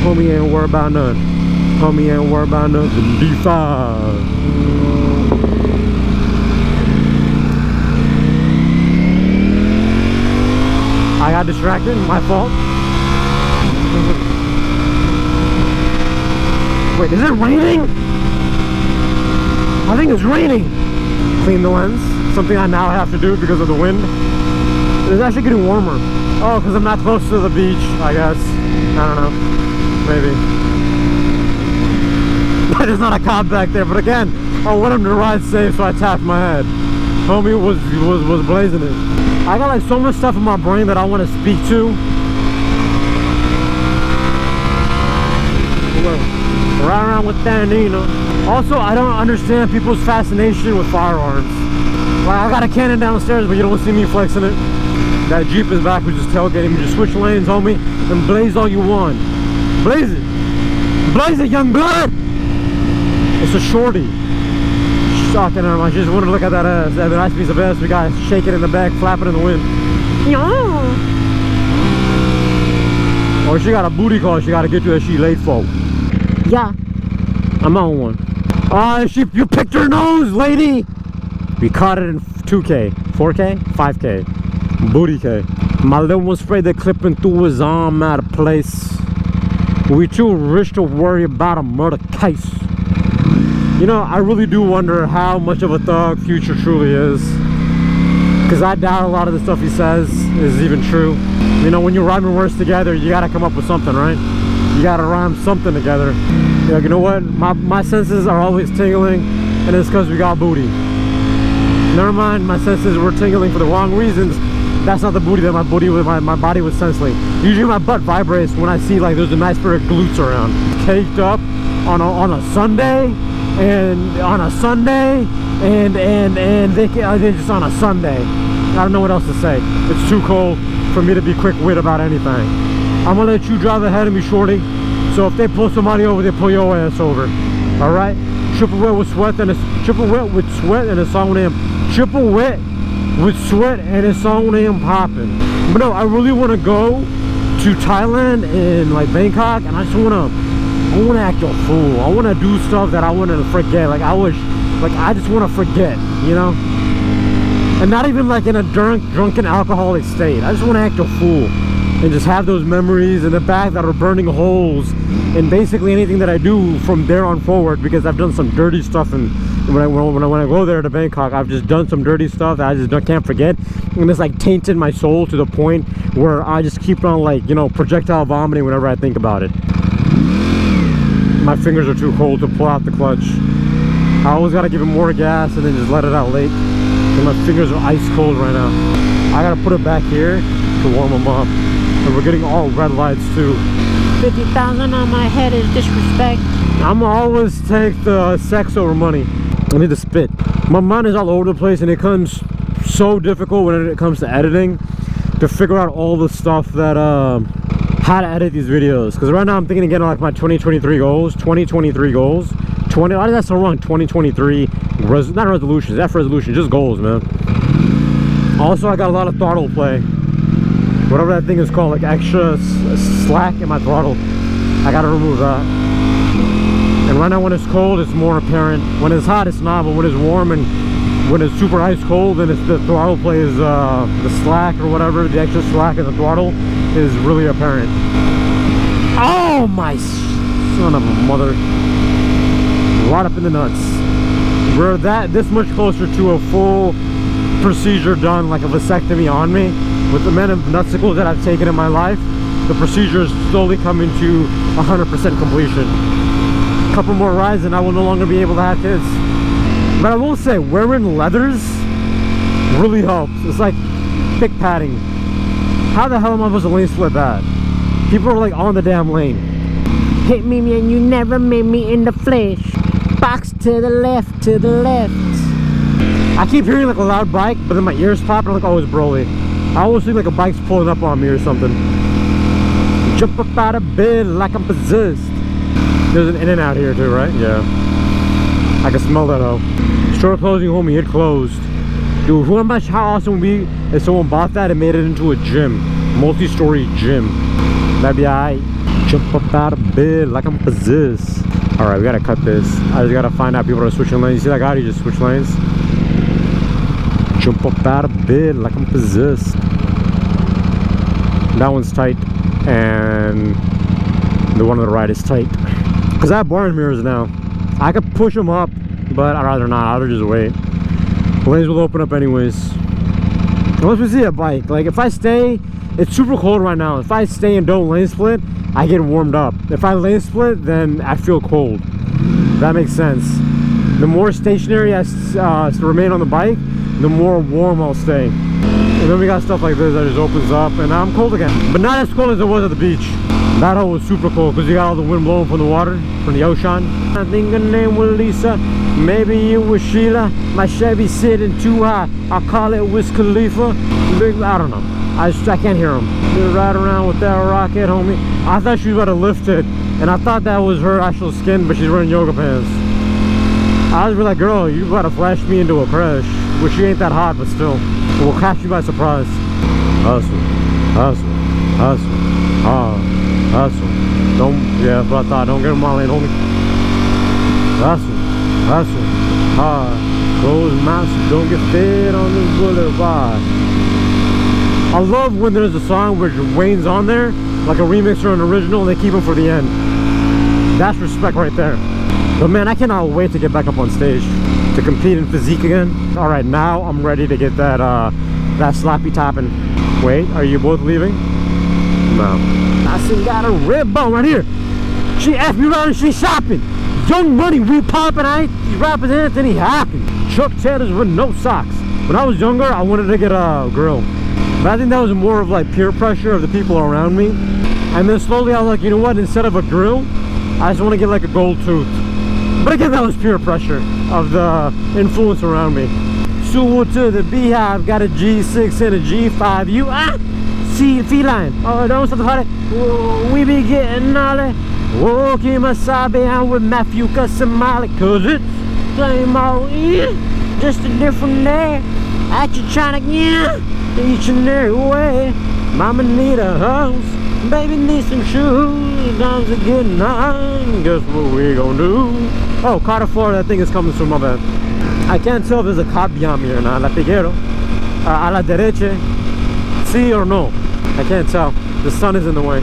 Homie ain't worried about none. Homie ain't worried about nothing. D5. I got distracted, my fault. Wait, is it raining? I think it's raining. Clean the lens, something I now have to do because of the wind. It's actually getting warmer. Oh, because I'm not close to the beach, I guess. I don't know, maybe. There's not a cop back there, but again, I want him to ride safe, so I tapped my head. Homie was blazing it. I got like so much stuff in my brain that I want to speak to. Right around with that, Nina. Also, I don't understand people's fascination with firearms. Like, I got a cannon downstairs, but you don't see me flexing it. That Jeep is back, we just tailgating. We just switch lanes, homie, and blaze all you want. Blaze it. Blaze it, young blood. It's a shorty. Shocking her. I just wanted to look at that ass. That nice piece of ass we got shaking in the back, flapping in the wind. Yeah. Or she got a booty call. She got to get you that she late for. Yeah. I'm on one. Oh, you picked her nose, lady. We caught it in 2K, 4K, 5K, booty K. My little one's afraid they're clipping through his arm out of place. We too rich to worry about a murder case. You know, I really do wonder how much of a thug Future truly is. Because I doubt a lot of the stuff he says is even true. You know, when you're rhyming words together, you gotta come up with something, right? You gotta rhyme something together. You're like, you know what? My senses are always tingling, and it's because we got booty. Never mind, my senses were tingling for the wrong reasons. That's not the booty that my body was sensing. Usually my butt vibrates when I see like there's a nice pair of glutes around. Caked up on a Sunday. And on a Sunday, and they just on a Sunday. I don't know what else to say. It's too cold for me to be quick-wit about anything. I'm gonna let you drive ahead of me, shorty. So if they pull somebody over, they pull your ass over. All right? Triple wet with sweat and it's triple wet with sweat and it's on him. Triple wet with sweat and it's on him popping. But no, I really want to go to Thailand and like Bangkok, and I want to act a fool. I want to do stuff that I want to forget. Like I just want to forget, you know? And not even like in a drunken alcoholic state. I just want to act a fool and just have those memories in the back that are burning holes in basically anything that I do from there on forward, because I've done some dirty stuff, and when I go there to Bangkok, I've just done some dirty stuff that I just can't forget, and it's like tainted my soul to the point where I just keep on like, you know, projectile vomiting whenever I think about it. My fingers are too cold to pull out the clutch. I always gotta give it more gas and then just let it out late. And my fingers are ice cold right now. I gotta put it back here to warm them up. And we're getting all red lights too. 50,000 on my head is disrespect. I'm always take the sex over money. I need to spit. My mind is all over the place, and it comes so difficult when it comes to editing to figure out all the stuff that how to edit these videos, because right now I'm thinking again like my 2023 goals. 2023 goals. Why did that sound wrong? 2023 not resolutions, F resolution, just goals, man. Also, I got a lot of throttle play, whatever that thing is called, like extra slack in my throttle. I gotta remove that. And right now when it's cold, it's more apparent. When it's hot, it's not, but when it's warm and when it's super ice cold, then it's the throttle play is the slack or whatever, the extra slack in the throttle is really apparent. Oh my son of a mother. Right up in the nuts. We're this much closer to a full procedure done, like a vasectomy on me. With the amount of nutsicles that I've taken in my life, the procedure is slowly coming to 100% completion. A couple more rides and I will no longer be able to have kids. But I will say, wearing leathers really helps. It's like thick padding. How the hell am I supposed to lane split that? People are like on the damn lane. Hit me and you never made me in the flesh. Box to the left, to the left. I keep hearing like a loud bike, but then my ears pop and I'm like, oh, it's Broly. I always think like a bike's pulling up on me or something. Jump up out of bed like I'm possessed. There's an In-N-Out here too, right? Yeah. I can smell that hoe. Store closing, homie, it closed. Dude, how awesome would it be if someone bought that and made it into a gym. Multi-story gym. That'd be alright. Jump up out of bed like I'm possessed. Alright, we gotta cut this. I just gotta find out people are switching lanes. You see that guy? He just switched lanes. Jump up out of bed like I'm possessed. That one's tight, and the one on the right is tight. Because I have bar mirrors now. I could push them up, but I'd rather not. I'd rather just wait. Lanes will open up anyways. Unless we see a bike. Like if I stay, it's super cold right now. If I stay and don't lane split, I get warmed up. If I lane split, then I feel cold. That makes sense. The more stationary I remain on the bike, the more warm I'll stay. And then we got stuff like this that just opens up, and I'm cold again. But not as cold as it was at the beach. That hole was super cold because you got all the wind blowing from the water, from the ocean. I think her name was Lisa, maybe it was Sheila. My Chevy sitting too high, I call it Wiz Khalifa. I don't know. I can't hear him. They ride around with that rocket, homie. I thought she was about to lift it, and I thought that was her actual skin, but she's wearing yoga pants. I was like, girl, you about to flash me into a crash. Which she ain't that hot, but still. We'll catch you by surprise. Hustle, hustle, hustle, hustle. Don't, yeah, that's what I thought. Don't get in my lane, homie. Hustle, hustle, hard. Close mouth so don't get fed on this boulevard. I love when there's a song where Wayne's on there, like a remix or an original, and they keep him for the end. That's respect right there. But man, I cannot wait to get back up on stage to compete in physique again. All right, now I'm ready to get that that sloppy topping. Wait, are you both leaving? No. I still got a red bone right here. She asked me around and she's shopping. Young Money, we popping. I ain't these rappers Anthony Hopkins. Chuck Taylors with no socks. When I was younger, I wanted to get a grill. But I think that was more of like peer pressure of the people around me. And then slowly I was like, you know what? Instead of a grill, I just want to get like a gold tooth. But again, that was peer pressure of the influence around me. Sewell to the Beehive, got a G6 and a G5. You see feline. Oh, don't stop the party. We be getting all that. Oh, Kimasabi, I'm with Matthew Casamali. Cause it's same old, just a different day. At your China, each and every way. Mama need a house, baby need some shoes. Times are getting on. Guess what we gonna do? Oh, Carter Florida, that thing is coming soon, my bad. I can't tell if there's a cop behind me or not. La Figuero, a la derecha, sí or no. I can't tell. The sun is in the way.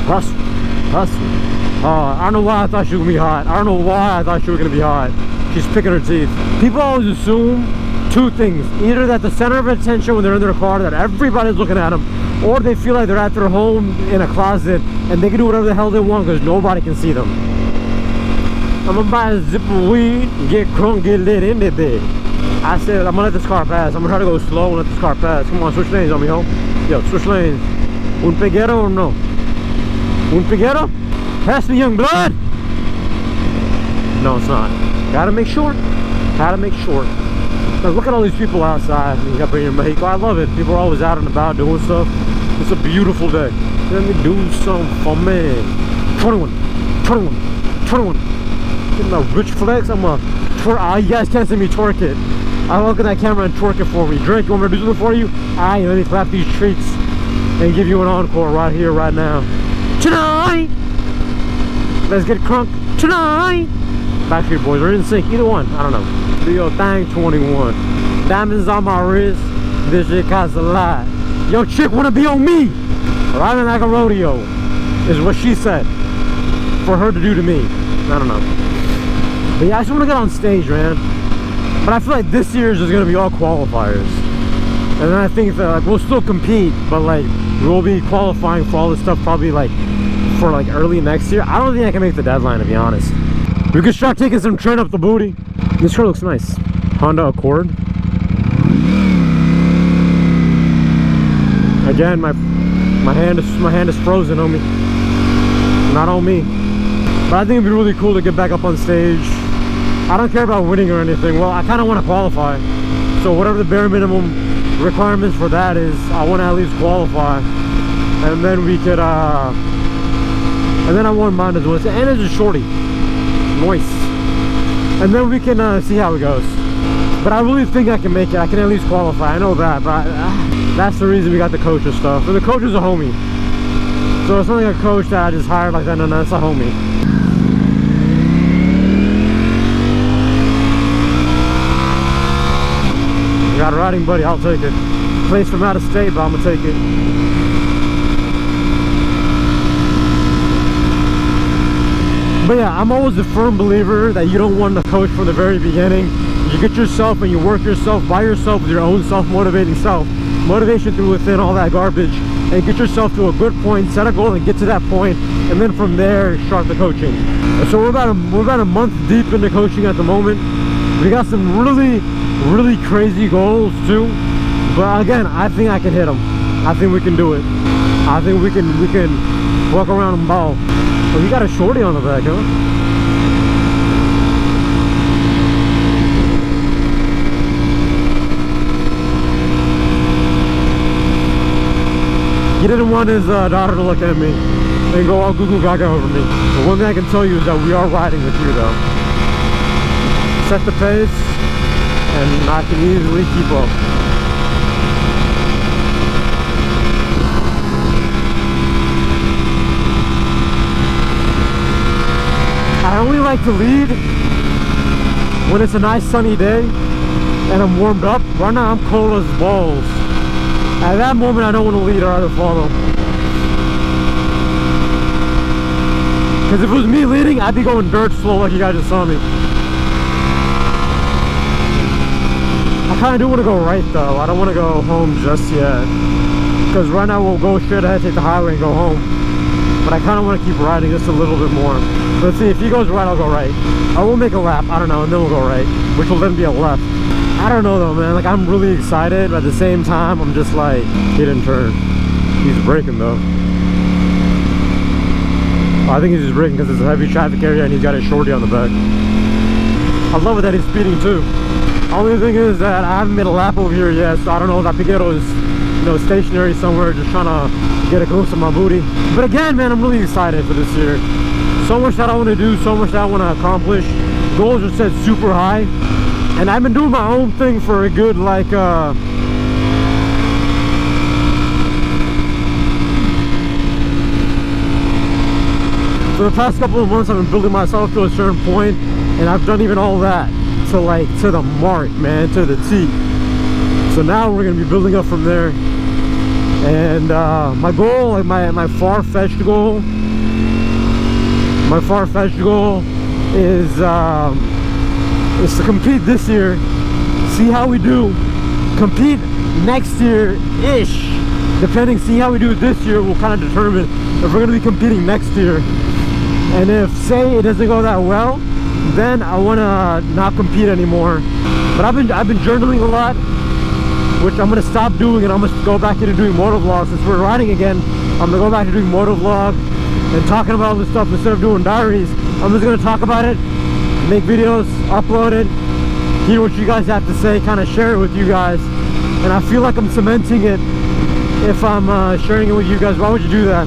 Hustle, hustle. I don't know why I thought she was gonna be hot. I don't know why I thought she was gonna be hot. She's picking her teeth. People always assume two things. Either that the center of attention when they're in their car, that everybody's looking at them, or they feel like they're at their home in a closet and they can do whatever the hell they want because nobody can see them. I'm gonna buy a zip of weed, get crunk, get lit in that bed. I said, I'm gonna let this car pass. I'm gonna try to go slow and let this car pass. Come on, switch lanes on me, ho. Yo, switch lanes. Un peguero or no? Un peguero? Pass me, young blood! No, it's not. Gotta make sure. Gotta make sure. Now, look at all these people outside. You got in Mexico. I love it. People are always out and about doing stuff. It's a beautiful day. Let me do something for me. 21, 21, 21. Getting my rich flex. I'm a twerk. You guys can't see me twerk it. I look at that camera and twerk it for me. Drake, you want me to do something for you? Alright, let me clap these treats and give you an encore right here, right now. Tonight! Let's get crunk tonight! Backstreet Boys or In Sync, either one. I don't know. Do your thing, 21. Diamonds on my wrist. This shit costs a lot. Yo, chick wanna be on me! Riding like a rodeo is what she said for her to do to me. I don't know. But yeah, I just want to get on stage, man. But I feel like this year is just going to be all qualifiers. And then I think that like, we'll still compete, but like we'll be qualifying for all this stuff probably like for like early next year. I don't think I can make the deadline, to be honest. We could start taking some trend up the booty. This car looks nice. Honda Accord. Again, my hand is frozen on me. Not on me. But I think it'd be really cool to get back up on stage. I don't care about winning or anything. Well, I kind of want to qualify. So whatever the bare minimum requirements for that is, I want to at least qualify. And then we could, and then I won't mind as well. And it's a shorty. Nice. And then we can see how it goes. But I really think I can make it. I can at least qualify. I know that. But that's the reason we got the coach and stuff. And the coach is a homie. So it's not like a coach that I just hired like that. No, that's a homie. You got a riding buddy, I'll take it. Place from out of state, but I'm gonna take it. But yeah, I'm always a firm believer that you don't want to coach from the very beginning. You get yourself and you work yourself by yourself with your own self-motivating self. Motivation through within, all that garbage. And get yourself to a good point, set a goal and get to that point, and then from there, start the coaching. And so we're about a month deep into coaching at the moment. We got some really crazy goals too. But again, I think I can hit them. I think we can do it. I think we can walk around and ball. Oh, you got a shorty on the back, huh? He didn't want his daughter to look at me and go all goo goo gaga over me. But one thing I can tell you is that we are riding with you though. Set the pace and I can easily keep up. I only like to lead when it's a nice sunny day and I'm warmed up. Right now I'm cold as balls. At that moment I don't want to lead or either follow. Because if it was me leading, I'd be going dirt slow like you guys just saw me. I kind of do want to go right though. I don't want to go home just yet. Because right now we'll go straight ahead, take the highway and go home. But I kind of want to keep riding just a little bit more. Let's see, if he goes right, I'll go right. I will make a lap, I don't know, and then we'll go right, which will then be a left. I don't know though, man, like I'm really excited, but at the same time, I'm just like, he didn't turn. He's braking though. I think he's just braking because it's a heavy traffic area and he's got a shorty on the back. I love it that he's speeding too. Only thing is that I haven't made a lap over here yet, so I don't know if that Piguero is, you know, stationary somewhere, just trying to get a glimpse of my booty. But again, man, I'm really excited for this year. So much that I want to do, so much that I want to accomplish. Goals are set super high, and I've been doing my own thing for a good like for the past couple of months. I've been building myself to a certain point, and I've done even all that to like to the mark, man, to the T. So now we're gonna be building up from there. And my goal, like my far-fetched goal, is to compete this year, see how we do, compete next year-ish, depending, see how we do this year will kind of determine if we're going to be competing next year. And if, say, it doesn't go that well, then I want to not compete anymore. But I've been journaling a lot, which I'm going to stop doing, and I'm going to go back into doing motovlogs. Since we're riding again, I'm going to go back to doing motovlog and talking about all this stuff instead of doing diaries. I'm just going to talk about it, make videos, upload it, hear what you guys have to say, kind of share it with you guys. And I feel like I'm cementing it if I'm sharing it with you guys. Why would you do that?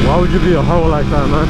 Why would you be a hoe like that, man?